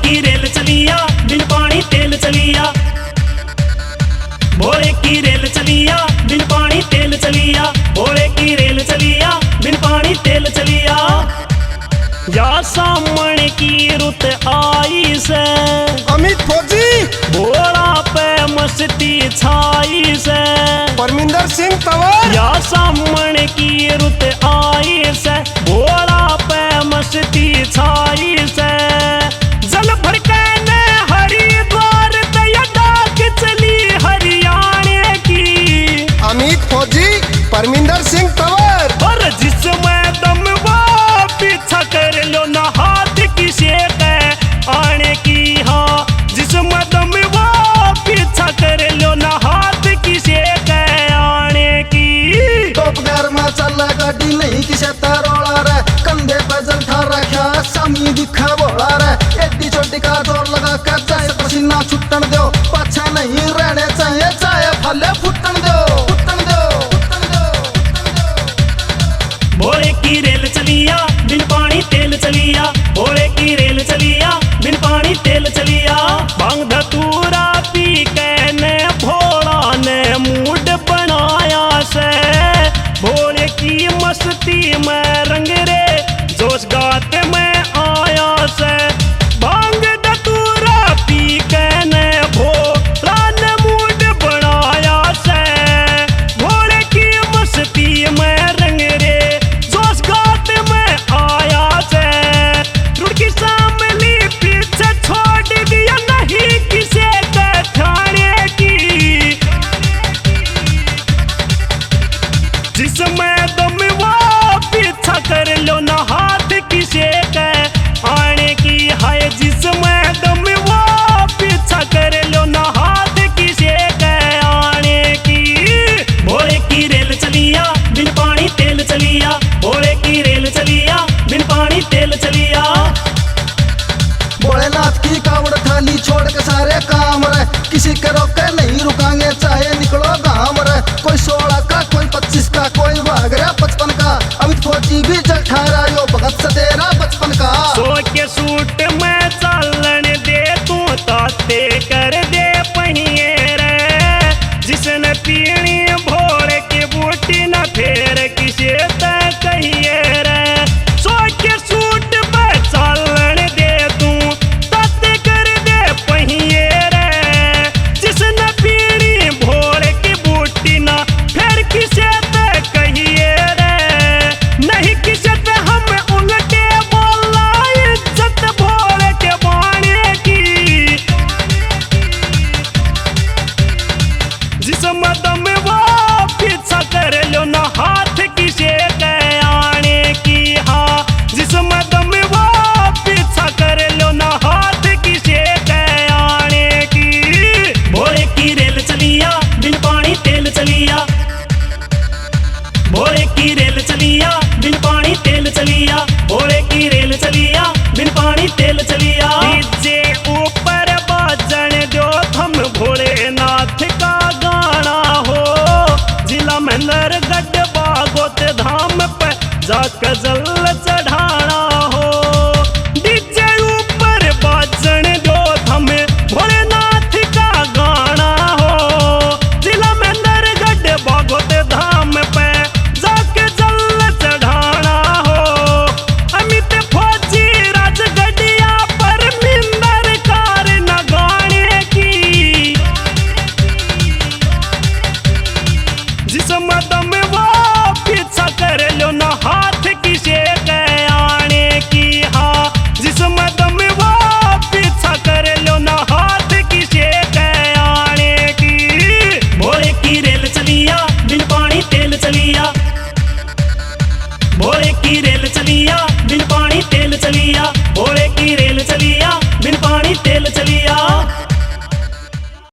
की रेल चलिया बिन पानी तेल चलिया, भोले की रेल चलिया बिन पानी तेल चलिया, भोले की रेल चलिया बिन पानी तेल चलिया। या सामने की रुत आई से अमित फौजी, भोला पे मस्ती छाई से परमिंदर सिंह तंवर। या सामने की रुत आई से भोला पे मस्ती छाई से, जल भड़के ने हरिद्वार तया डाक चली हरियाणा की। अमित फौजी, परमिंदर सिंह तंवर। और जिसमें दम वो पीछा कर लो ना हाथ किसे आने की, हाँ जिसमें दम वो पीछा कर लो ना हाथ किसे आने की। दोपहर में चल गाड़ी नहीं किसे तरोड़ा रे, कंधे पे जल ठा रखा सामी दिखा बोला रे, एड्डी छोटी का जोर लगा कर जाए पसीना छुट्टन दो, पाछा नहीं रहने चाहिए चाहे फले फुटन दो, फुटन दो, फुटन दो, फुटन दो। भोले की रेल चलिया बिन पानी तेल चलिया, भोले की रेल चलिया बिन पानी तेल चलिया। भांग धतूरा पी के ने भोला ने मूड बनाया से, भोले की मस्ती में रंग रे जोश गाते में आया से। भांग धतूरा पी के ने भोला ने मूड बनाया से, भोले की मस्ती में रंग रे जोश गाते में आया से। रुड़की शामली पीछे छोड़ दिया नहीं किसे ठाणे की, जिसमें दम वो पीछा कर लो ना हाथ किसे आने की, हाय जिसमें दम वो पीछा कर लो ना हाथ किसे आने की। भोले की रेल चलिया बिन पानी तेल चलिया, भोले की रेल चलिया बिन पानी तेल चलिया। भोलेनाथ की कावड़ थाली छोड़ के सारे काम रे, किसी के रोके नहीं रुकांगे चाहे निकलो गाम रे। कोई 16 का कोई 25 का कोई भाग रहा 55 का, अमित फौजी भी जल ठहरा यो भगत से तेरा बचपन का। सो के सूट में चालन दे तू ताते कर दे पहिए रे, जिसने पीनी भोर की बूटी न फेर किसे तक कहिए रे। सो के सूट में चालन दे तू ताते कर दे पहिए रे, जिसने पीनी भोर की बूटी न फेर किसे तक कहिए रे। नहीं किसे ते हम उलटे बोला इज्जत भोले के बाणे की, जिसमें दम वो पीछा कर लो ना हाथ किसे आने की, हाँ जिसमें दम वो पीछा कर लो ना हाथ किसे आने की। भोले की रेल चलिया बिन पानी तेल चलिया, भोले की रेल चलिया बिन पानी तेल चलिया, भोले की रेल चलिया बिन पानी तेल चलिया। डीजे ऊपर बाजन दो थम भोलेनाथ का गाना हो, जिला महेंद्रगढ़ बागोत धाम पे जाकर जल